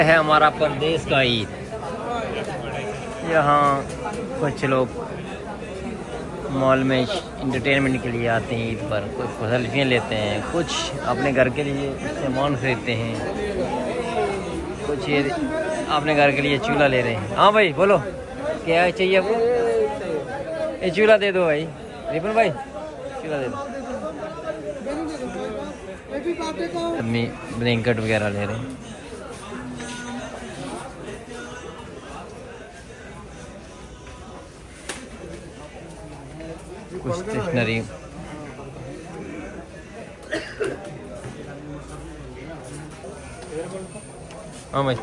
है हमारा परदेश का ईद। यहाँ कुछ लोग मॉल में इंटरटेनमेंट के लिए आते हैं ईद पर, कुछ सेल्फियाँ लेते हैं, कुछ अपने घर के लिए सामान खरीदते हैं, कुछ ये अपने घर के लिए चूल्हा ले रहे हैं। हाँ भाई बोलो, क्या चाहिए आपको? ये चूल्हा दे दो भाई, रिपन भाई चूल्हा दे दो। आदमी ब्लैंकेट वगैरह ले रहे हैं। कुछ स्टेशनरी, हाँ भाई